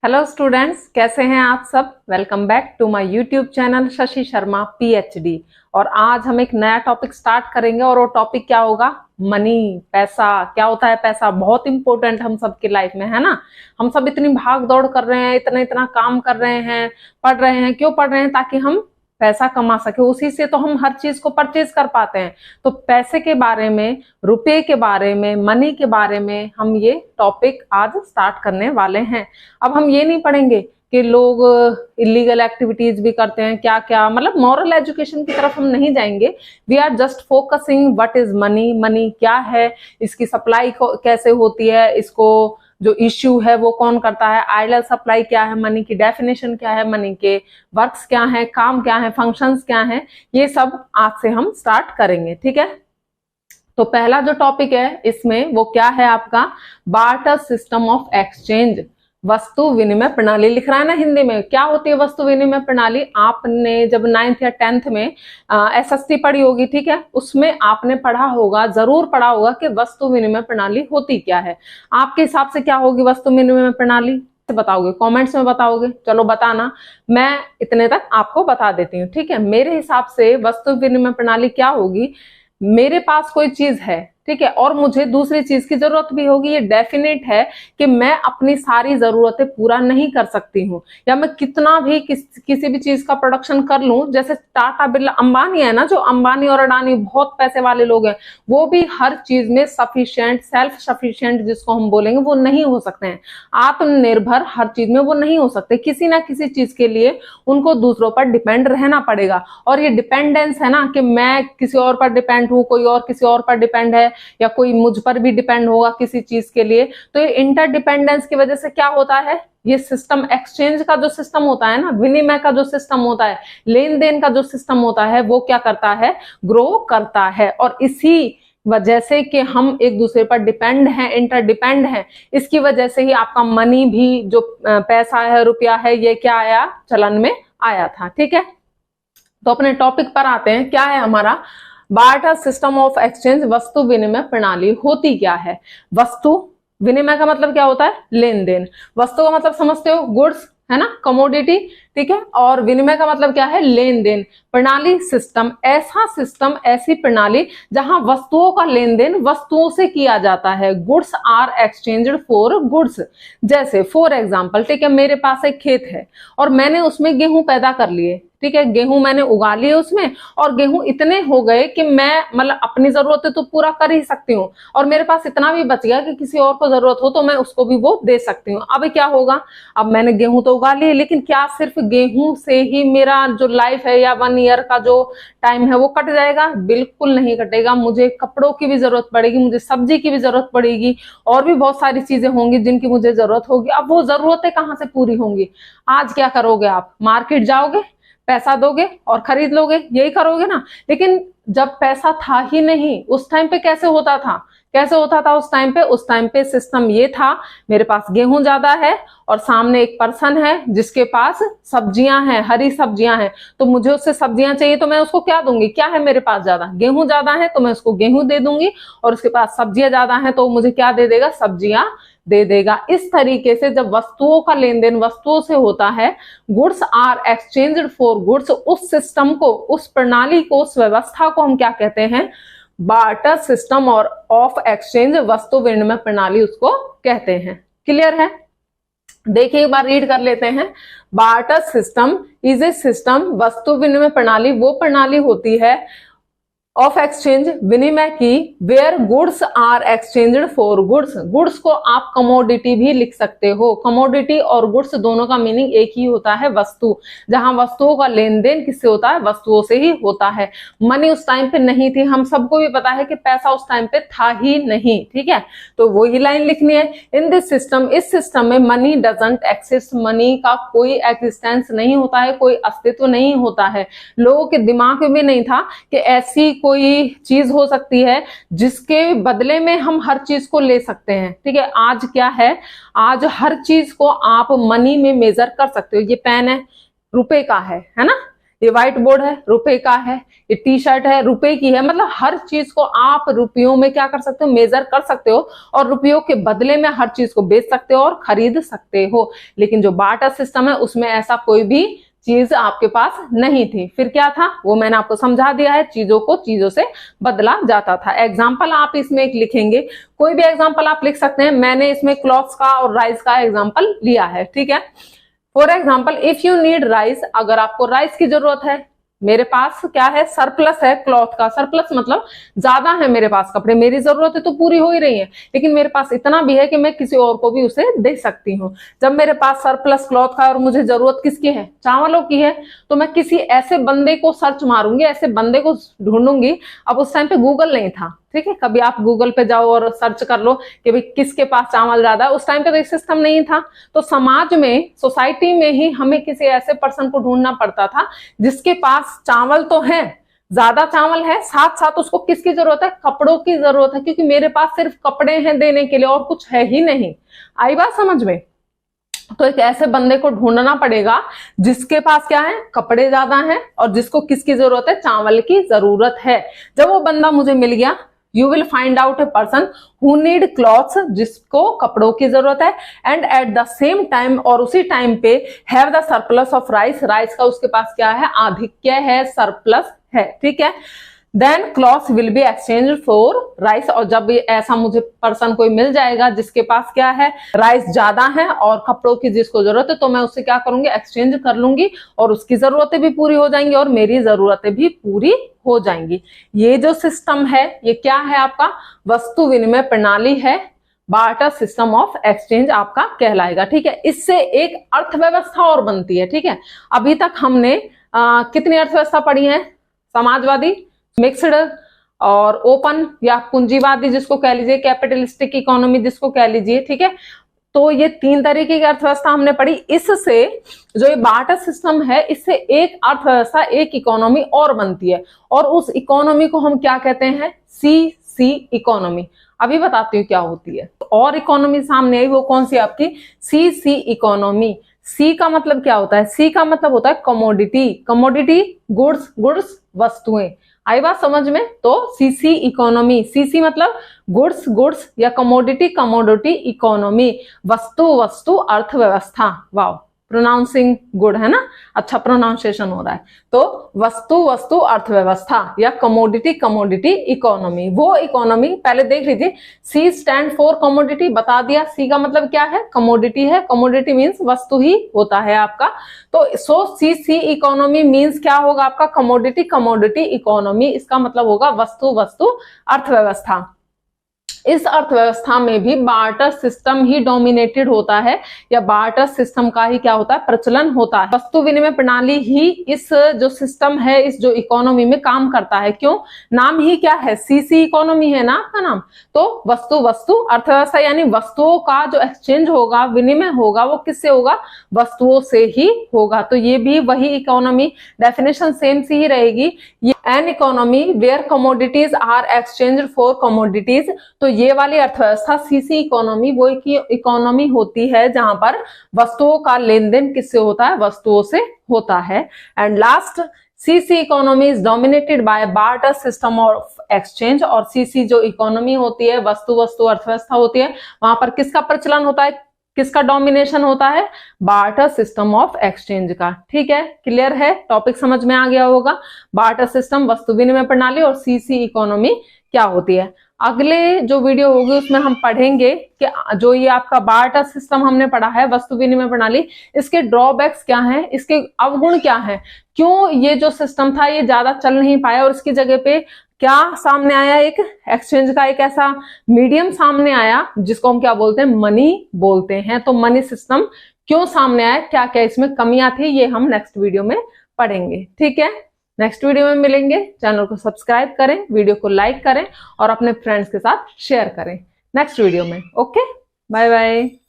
Hello students, कैसे हैं आप सब। Welcome back to my YouTube channel Shashi Sharma PhD. और आज हम एक नया टॉपिक स्टार्ट करेंगे और वो टॉपिक क्या होगा? मनी, पैसा। क्या होता है पैसा? बहुत इंपॉर्टेंट हम सबकी लाइफ में, है ना। हम सब इतनी भाग दौड़ कर रहे हैं, इतना इतना काम कर रहे हैं, पढ़ रहे हैं। क्यों पढ़ रहे हैं? ताकि हम पैसा कमा सके, उसी से तो हम हर चीज को परचेज कर पाते हैं। तो पैसे के बारे में, रुपए के बारे में, मनी के बारे में हम ये टॉपिक आज स्टार्ट करने वाले हैं। अब हम ये नहीं पढ़ेंगे कि लोग इलीगल एक्टिविटीज भी करते हैं, क्या क्या, मतलब मॉरल एजुकेशन की तरफ हम नहीं जाएंगे। We are just focusing what is money, money क्या है, इसकी सप्लाई कैसे होती है, इसको जो इश्यू है वो कौन करता है, आइडल सप्लाई क्या है, मनी की डेफिनेशन क्या है, मनी के वर्क्स क्या है, काम क्या है, फंक्शंस क्या है, ये सब आज से हम स्टार्ट करेंगे। ठीक है, तो पहला जो टॉपिक है इसमें वो क्या है आपका? बार्टर सिस्टम ऑफ एक्सचेंज, वस्तु विनिमय प्रणाली। लिख रहा है ना हिंदी में। क्या होती है वस्तु विनिमय प्रणाली? आपने जब 9th या 10th में एसएसटी पढ़ी होगी, ठीक है, उसमें आपने पढ़ा होगा, जरूर पढ़ा होगा कि वस्तु विनिमय प्रणाली होती क्या है। आपके हिसाब से क्या होगी वस्तु विनिमय प्रणाली? बताओगे, कमेंट्स में बताओगे? चलो बताना, मैं इतने तक आपको बता देती हूँ। ठीक है, मेरे हिसाब से वस्तु विनिमय प्रणाली क्या होगी? मेरे पास कोई चीज है, ठीक है, और मुझे दूसरी चीज की जरूरत भी होगी। ये डेफिनेट है कि मैं अपनी सारी जरूरतें पूरा नहीं कर सकती हूँ, या मैं कितना भी किसी भी चीज का प्रोडक्शन कर लूं। जैसे टाटा बिरला, अंबानी है ना, जो अंबानी और अडानी बहुत पैसे वाले लोग हैं, वो भी हर चीज में सफिशिएंट, सेल्फ सफिशिएंट जिसको हम बोलेंगे, वो नहीं हो सकते हैं। आत्मनिर्भर हर चीज में वो नहीं हो सकते। किसी ना किसी चीज के लिए उनको दूसरों पर डिपेंड रहना पड़ेगा। और ये डिपेंडेंस है ना, कि मैं किसी और पर डिपेंड हूं, कोई और किसी और पर डिपेंड है, या कोई मुझ पर भी डिपेंड होगा किसी चीज के लिए। तो ये इंटरडिपेंडेंस की वजह से क्या होता है, ये सिस्टम, एक्सचेंज का जो सिस्टम होता है ना, विनिमय का जो सिस्टम होता है, लेन देन का जो सिस्टम होता है, वो क्या करता है? ग्रो करता है। और इसी वजह से कि हम एक दूसरे पर डिपेंड हैं, इंटरडिपेंड हैं, इसकी वजह से ही आपका मनी भी, जो पैसा है, रुपया है, ये क्या आया? चलन में आया था। ठीक है, तो अपने टॉपिक पर आते हैं। क्या है हमारा? बार्टर सिस्टम ऑफ एक्सचेंज, वस्तु विनिमय प्रणाली होती क्या है? वस्तु विनिमय का मतलब क्या होता है? लेन देन। वस्तु का मतलब समझते हो? गुड्स, है ना, कमोडिटी। ठीक है, और विनिमय का मतलब क्या है? लेन देन। प्रणाली, सिस्टम, ऐसा सिस्टम, ऐसी प्रणाली जहां वस्तुओं का लेन देन वस्तुओं से किया जाता है। Goods are exchanged for goods. जैसे फॉर एग्जांपल, ठीक है, मेरे पास एक खेत है और मैंने उसमें गेहूं पैदा कर लिए, ठीक है, गेहूं मैंने उगा लिए उसमें, और गेहूं इतने हो गए कि मैं मतलब अपनी जरूरतें तो पूरा कर ही सकती हूँ, और मेरे पास इतना भी बच गया कि किसी और को जरूरत हो तो मैं उसको भी वो दे सकती हूँ। अब क्या होगा? अब मैंने गेहूं तो उगा लिए, लेकिन क्या सिर्फ गेहूं से ही मेरा जो लाइफ है या 1 ईयर का जो टाइम है वो कट जाएगा? बिल्कुल नहीं कटेगा। मुझे कपड़ों की भी जरूरत पड़ेगी, मुझे सब्जी की भी जरूरत पड़ेगी, और भी बहुत सारी चीजें होंगी जिनकी मुझे जरूरत होगी। अब वो जरूरतें कहाँ से पूरी होंगी? आज क्या करोगे आप? मार्केट जाओगे, पैसा दोगे और खरीद लोगे, यही करोगे ना। लेकिन जब पैसा था ही नहीं, उस टाइम पे कैसे होता था? कैसे होता था उस टाइम पे? उस टाइम पे सिस्टम ये था, मेरे पास गेहूं ज्यादा है और सामने एक पर्सन है जिसके पास सब्जियां हैं, हरी सब्जियां हैं, तो मुझे उससे सब्जियां चाहिए, तो मैं उसको क्या दूंगी? क्या है मेरे पास ज्यादा? गेहूं ज्यादा है, तो मैं उसको गेहूं दे दूंगी, और उसके पास सब्जियां ज्यादा है तो मुझे क्या दे देगा? सब्जियां दे देगा। इस तरीके से जब वस्तुओं का लेन देन वस्तुओं से होता है, goods are exchanged for goods, उस सिस्टम को, उस प्रणाली को, उस व्यवस्था को हम क्या कहते हैं? बार्टर सिस्टम और ऑफ एक्सचेंज, वस्तु विनिमय प्रणाली उसको कहते हैं। क्लियर है? देखिए एक बार रीड कर लेते हैं। Barter system is a system, वस्तु विनिमय प्रणाली वो प्रणाली होती है ऑफ एक्सचेंज, विनिमय की, where goods are exchanged for goods. Goods को आप कमोडिटी भी लिख सकते हो। कमोडिटी और गुड्स दोनों का मीनिंग एक ही होता है, वस्तु। जहां वस्तुओं का लेन देन किससे होता है? वस्तुओं से ही होता है। मनी उस टाइम पे नहीं थी, हम सबको भी पता है कि पैसा उस टाइम पे था ही नहीं। ठीक है, तो वही लाइन लिखनी है। इन दिस सिस्टम, इस सिस्टम में मनी डजंट एक्सिस्ट, मनी का कोई एक्सिस्टेंस नहीं होता है, कोई अस्तित्व नहीं होता है। लोगों के दिमाग में भी नहीं था कि ऐसी कोई चीज हो सकती है जिसके बदले में हम हर चीज को ले सकते हैं। ठीक है, आज क्या है? आज हर चीज को आप मनी में मेजर कर सकते हो। ये पेन है, रुपए का है ना, ये व्हाइट बोर्ड है, रुपए का है, ये टी शर्ट है, रुपए की है। मतलब हर चीज को आप रुपयों में क्या कर सकते हो, मेजर कर सकते हो और रुपयों के बदले में हर चीज को बेच सकते हो और खरीद सकते हो। लेकिन जो बार्टर सिस्टम है उसमें ऐसा कोई भी चीज आपके पास नहीं थी। फिर क्या था वो मैंने आपको समझा दिया है, चीजों को चीजों से बदला जाता था। एग्जाम्पल आप इसमें एक लिखेंगे, कोई भी एग्जाम्पल आप लिख सकते हैं। मैंने इसमें क्लॉथ्स का और राइस का एग्जाम्पल लिया है, ठीक है। For example if you need rice, अगर आपको राइस की जरूरत है, मेरे पास क्या है, सरप्लस है क्लॉथ का। सरप्लस मतलब ज्यादा है मेरे पास कपड़े, मेरी जरूरत है तो पूरी हो ही रही है, लेकिन मेरे पास इतना भी है कि मैं किसी और को भी उसे दे सकती हूँ। जब मेरे पास सरप्लस क्लॉथ का और मुझे जरूरत किसकी है, चावलों की है, तो मैं किसी ऐसे बंदे को सर्च मारूंगी, ऐसे बंदे को ढूंढूंगी। अब उस टाइम पे गूगल नहीं था, ठीक है। कभी आप गूगल पे जाओ और सर्च कर लो कि भाई किसके पास चावल ज्यादा है, उस टाइम पे तो सिस्टम नहीं था। तो समाज में, सोसाइटी में ही हमें किसी ऐसे पर्सन को ढूंढना पड़ता था जिसके पास चावल तो है, ज्यादा चावल है, साथ साथ उसको किसकी जरूरत है, कपड़ों की जरूरत है, क्योंकि मेरे पास सिर्फ कपड़े हैं देने के लिए और कुछ है ही नहीं। आई बात समझ में। तो एक ऐसे बंदे को ढूंढना पड़ेगा जिसके पास क्या है, कपड़े ज्यादा हैं और जिसको किसकी जरूरत है, चावल की जरूरत है। जब वो बंदा मुझे मिल गया, you will find out a person who need clothes, जिसको कपड़ों की जरूरत है, and at the same time, और उसी टाइम पे have the surplus of rice, rice का उसके पास क्या है, आधिक्य है, सरप्लस है, ठीक है। Then clothes will be exchange for rice, और जब ऐसा मुझे पर्सन कोई मिल जाएगा जिसके पास क्या है, राइस ज्यादा है और कपड़ों की जिसको जरूरत है, तो मैं उससे क्या करूंगी, एक्सचेंज कर लूंगी और उसकी जरूरतें भी पूरी हो जाएंगी और मेरी जरूरतें भी पूरी हो जाएंगी। ये जो सिस्टम है ये क्या है, आपका वस्तु विनिमय प्रणाली है, बार्टर सिस्टम ऑफ एक्सचेंज आपका कहलाएगा, ठीक है। इससे एक अर्थव्यवस्था और बनती है, ठीक है। अभी तक हमने कितनी अर्थव्यवस्था पढ़ी है, समाजवादी, मिक्स्ड और ओपन या पूंजीवादी जिसको कह लीजिए, कैपिटलिस्टिक इकोनॉमी जिसको कह लीजिए, ठीक है। तो ये 3 तरीके की अर्थव्यवस्था हमने पढ़ी। इससे जो ये बार्टर सिस्टम है, इससे एक अर्थव्यवस्था, एक इकोनॉमी और बनती है, और उस इकोनॉमी को हम क्या कहते हैं, सीसी इकोनॉमी। अभी बताती हूँ क्या होती है। और इकोनॉमी सामने आई, वो कौन सी आपकी, सीसी इकोनॉमी। सी का मतलब क्या होता है, सी का मतलब होता है कमोडिटी, कमोडिटी गुड्स, गुड्स वस्तुएं। आई बात समझ में। तो सीसी इकोनॉमी, सीसी मतलब गुड्स, गुड्स या कमोडिटी, कमोडिटी इकोनॉमी, वस्तु, वस्तु अर्थव्यवस्था। वाओ, प्रोनाउंसिंग गुड है ना, अच्छा प्रोनाउंसिएशन हो रहा है। तो वस्तु, वस्तु अर्थव्यवस्था या कमोडिटी, कमोडिटी इकोनॉमी। वो इकोनॉमी पहले देख लीजिए, सी स्टैंड फॉर कमोडिटी, बता दिया। सी का मतलब क्या है, कमोडिटी है, कमोडिटी मीन्स वस्तु ही होता है आपका। तो सो सी इकोनॉमी मीन्स क्या होगा आपका, कमोडिटी, कमोडिटी इकोनॉमी। इसका मतलब होगा वस्तु, वस्तु अर्थव्यवस्था। इस अर्थव्यवस्था में भी बार्टर सिस्टम ही डोमिनेटेड होता है, या बार्टर सिस्टम का ही क्या होता है, प्रचलन होता है। वस्तु विनिमय प्रणाली ही इस जो सिस्टम है, इस जो इकोनॉमी में काम करता है। क्यों, नाम ही क्या है, सीसी इकोनॉमी है ना आपका नाम। तो वस्तु, वस्तु अर्थव्यवस्था यानी वस्तुओं का जो एक्सचेंज होगा, विनिमय होगा, वो किससे होगा, वस्तुओं से ही होगा। तो ये भी वही इकोनॉमी, डेफिनेशन सेम सी ही रहेगी। An economy where commodities are exchange for commodities. तो ये वाली अर्थव्यवस्था सीसी इकोनॉमी वो इकोनॉमी होती है जहां पर वस्तुओं का लेन देन किससे होता है, वस्तुओं से होता है। And last, CC economy is dominated by barter system of exchange. और सीसी जो इकोनॉमी होती है, वस्तु, वस्तु अर्थव्यवस्था होती है, वहां पर किसका प्रचलन होता है, किसका डोमिनेशन होता है, बार्टर सिस्टम ऑफ एक्सचेंज का। ठीक है, क्लियर है, टॉपिक समझ में आ गया होगा। बार्टर सिस्टम, वस्तु विनिमय प्रणाली और सीसी इकोनॉमी क्या होती है। अगले जो वीडियो होगी उसमें हम पढ़ेंगे कि जो ये आपका बार्टर सिस्टम हमने पढ़ा है, वस्तु विनिमय प्रणाली, इसके ड्रॉबैक्स क्या हैं, इसके अवगुण क्या हैं, क्यों ये जो सिस्टम था ये ज्यादा चल नहीं पाया और इसकी जगह पे क्या सामने आया, एक एक्सचेंज का एक ऐसा मीडियम सामने आया जिसको हम क्या बोलते हैं, मनी बोलते हैं। तो मनी सिस्टम क्यों सामने आया, क्या क्या इसमें कमियां थी, ये हम नेक्स्ट वीडियो में पढ़ेंगे। ठीक है, नेक्स्ट वीडियो में मिलेंगे। चैनल को सब्सक्राइब करें, वीडियो को लाइक करें और अपने फ्रेंड्स के साथ शेयर करें नेक्स्ट वीडियो में। Okay, bye bye.